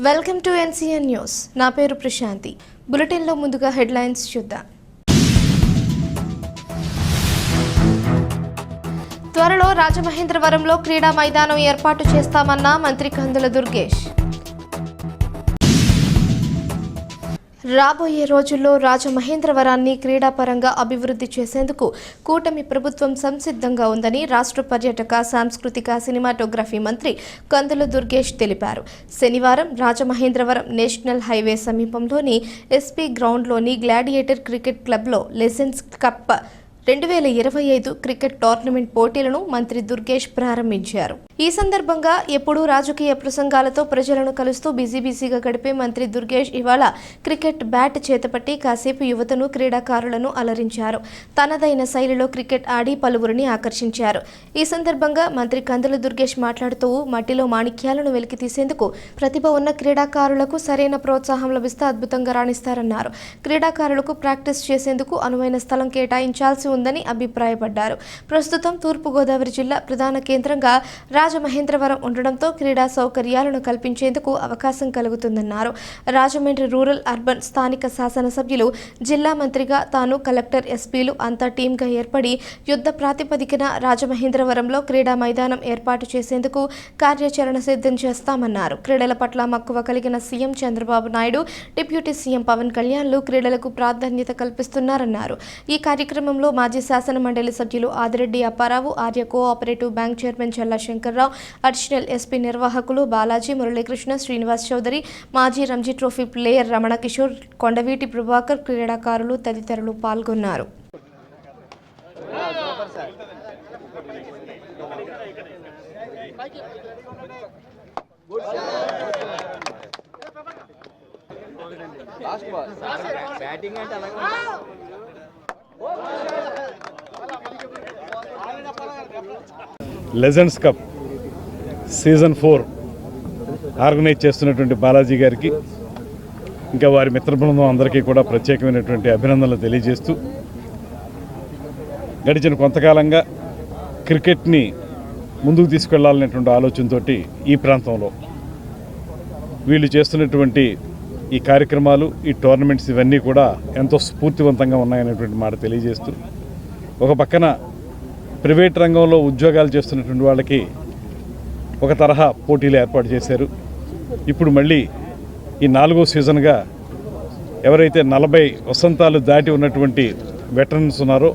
Welcome to NCN news. నా పేరు ప్రశాంతి. బులెటిన్లో ముందుగా హెడ్లైన్స్ చూద్దాం. త్వరలో రాజమహేంద్రవరంలో క్రీడా మైదానం ఏర్పాటు చేస్తామన్న మంత్రి కందుల దుర్గేష్. రాబోయే రోజుల్లో రాజమహేంద్రవరాన్ని క్రీడాపరంగా అభివృద్ధి చేసేందుకు కూటమి ప్రభుత్వం సంసిద్ధంగా ఉందని రాష్ట్ర పర్యాటక సాంస్కృతిక సినిమాటోగ్రఫీ మంత్రి కందుల దుర్గేష్ తెలిపారు. శనివారం రాజమహేంద్రవరం నేషనల్ హైవే సమీపంలోని SP గ్రౌండ్లోని గ్లాడియేటర్ క్రికెట్ క్లబ్లో లెజెండ్స్ కప్ 2025 క్రికెట్ టోర్నమెంట్ పోటీలను మంత్రి దుర్గేష్ ప్రారంభించారు. ఈ సందర్భంగా ఎప్పుడూ రాజకీయ ప్రసంగాలతో ప్రజలను కలుస్తూ బిజీగా గడిపే మంత్రి దుర్గేష్ ఇవాళ క్రికెట్ బ్యాట్ చేతపట్టి కాసేపు యువతను క్రీడాకారులను అలరించారు. తనదైన శైలిలో క్రికెట్ ఆడి పలువురిని ఆకర్షించారు. ఈ సందర్భంగా మంత్రి కందుల దుర్గేష్ మాట్లాడుతూ మట్టిలో మాణిక్యాలను వెలికితీసేందుకు ప్రతిభ ఉన్న క్రీడాకారులకు సరైన ప్రోత్సాహం లభిస్తే అద్భుతంగా రాణిస్తారన్నారు. క్రీడాకారులకు ప్రాక్టీస్ చేసేందుకు అనువైన స్థలం కేటాయించాల్సి ఉందని అభిప్రాయపడ్డారు. ప్రస్తుతం తూర్పుగోదావరి జిల్లా ప్రధాన కేంద్రంగా రాజమహేంద్రవరం ఉండడంతో క్రీడా సౌకర్యాలను కల్పించేందుకు అవకాశం కలుగుతుందన్నారు. రాజమండ్రి రూరల్ అర్బన్ స్థానిక శాసనసభ్యులు జిల్లా మంత్రిగా తాను కలెక్టర్ SPలు అంతా టీంగా ఏర్పడి యుద్ధ ప్రాతిపదికన రాజమహేంద్రవరంలో క్రీడా మైదానం ఏర్పాటు చేసేందుకు కార్యాచరణ సిద్ధం చేస్తామన్నారు. క్రీడల పట్ల మక్కువ కలిగిన CM Chandrababu Naidu, deputy CM Pawan కళ్యాణ్లు క్రీడలకు ప్రాధాన్యత కల్పిస్తున్నారన్నారు. ఈ కార్యక్రమంలో మాజీ శాసన మండలి సభ్యులు Adireddy Apparao, Arya cooperative bank chairman Challa Shankar Rao, additional SP నిర్వాహకులు బాలాజీ, మురళీకృష్ణ, శ్రీనివాస్ చౌదరి, మాజీ రంజీ ట్రోఫీ ప్లేయర్ రమణ కిషోర్, కొండవీటి ప్రభాకర్, క్రీడాకారులు తదితరులు పాల్గొన్నారు. లెజెండ్స్ కప్ సీజన్ 4 ఆర్గనైజ్ చేస్తున్నటువంటి బాలాజీ గారికి ఇంకా వారి మిత్ర బృందం అందరికీ కూడా ప్రత్యేకమైనటువంటి అభినందనలు తెలియజేస్తూ, గడిచిన కొంతకాలంగా క్రికెట్ని ముందుకు తీసుకెళ్లాలనేటువంటి ఆలోచనతో ఈ ప్రాంతంలో వీళ్ళు చేస్తున్నటువంటి ఈ కార్యక్రమాలు, ఈ టోర్నమెంట్స్ ఇవన్నీ కూడా ఎంతో స్ఫూర్తివంతంగా ఉన్నాయనేటువంటి మాట తెలియజేస్తూ, ఒక పక్కన ప్రైవేట్ రంగంలో ఉద్యోగాలు చేస్తున్నటువంటి వాళ్ళకి ఒక తరహా పోటీలు ఏర్పాటు చేశారు. ఇప్పుడు మళ్ళీ ఈ 4వ సీజన్గా ఎవరైతే 40 వసంతాలు దాటి ఉన్నటువంటి వెటరన్స్ ఉన్నారో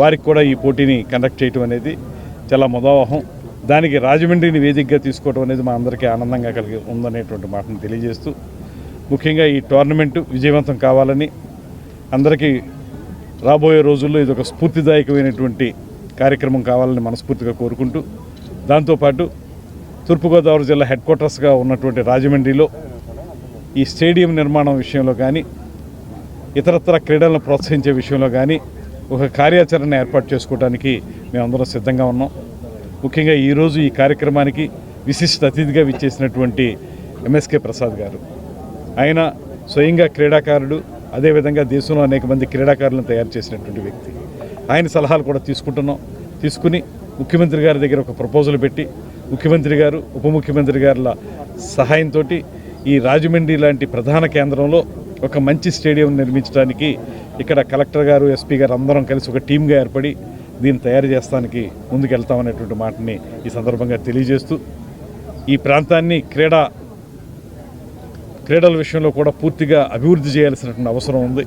వారికి కూడా ఈ పోటీని కండక్ట్ చేయడం అనేది చాలా ముదావహం. దానికి రాజమండ్రిని వేదికగా తీసుకోవడం అనేది మా అందరికీ ఆనందంగా కలిగి ఉందనేటువంటి మాటను తెలియజేస్తూ, ముఖ్యంగా ఈ టోర్నమెంటు విజయవంతం కావాలని, అందరికీ రాబోయే రోజుల్లో ఇది ఒక స్ఫూర్తిదాయకమైనటువంటి కార్యక్రమం కావాలని మనస్ఫూర్తిగా కోరుకుంటూ, దాంతోపాటు తూర్పుగోదావరి జిల్లా హెడ్ క్వార్టర్స్గా ఉన్నటువంటి రాజమండ్రిలో ఈ స్టేడియం నిర్మాణం విషయంలో కానీ, ఇతరత్ర క్రీడలను ప్రోత్సహించే విషయంలో కానీ ఒక కార్యాచరణ ఏర్పాటు చేసుకోవడానికి మేమందరం సిద్ధంగా ఉన్నాం. ముఖ్యంగా ఈరోజు ఈ కార్యక్రమానికి విశిష్ట అతిథిగా విచ్చేసినటువంటి MSK ప్రసాద్ గారు, ఆయన స్వయంగా క్రీడాకారుడు, అదేవిధంగా దేశంలో అనేక మంది క్రీడాకారులను తయారు చేసినటువంటి వ్యక్తి. ఆయన సలహాలు కూడా తీసుకుని ముఖ్యమంత్రి గారి దగ్గర ఒక ప్రపోజల్ పెట్టి, ముఖ్యమంత్రి గారు, ఉప ముఖ్యమంత్రి గారుల సహాయంతో ఈ రాజమండ్రి లాంటి ప్రధాన కేంద్రంలో ఒక మంచి స్టేడియం నిర్మించడానికి ఇక్కడ కలెక్టర్ గారు, SP గారు అందరం కలిసి ఒక టీమ్గా ఏర్పడి దీన్ని తయారు చేస్తానికి ముందుకెళ్తామనేటువంటి మాటని ఈ సందర్భంగా తెలియజేస్తూ, ఈ ప్రాంతాన్ని క్రీడల విషయంలో కూడా పూర్తిగా అభివృద్ధి చేయాల్సినటువంటి అవసరం ఉంది.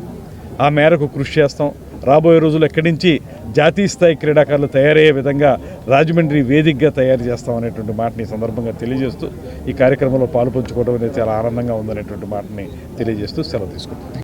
ఆ మేరకు కృషి చేస్తాం. రాబోయే రోజుల్లో ఎక్కడి నుంచి జాతీయ స్థాయి క్రీడాకారులు తయారయ్యే విధంగా రాజమండ్రి వేదికగా తయారు చేస్తామనేటువంటి మాటని ఈ సందర్భంగా తెలియజేస్తూ, ఈ కార్యక్రమంలో పాలుపంచుకోవడం అనేది చాలా ఆనందంగా ఉందనేటువంటి మాటని తెలియజేస్తూ సెలవు తీసుకుంటాం.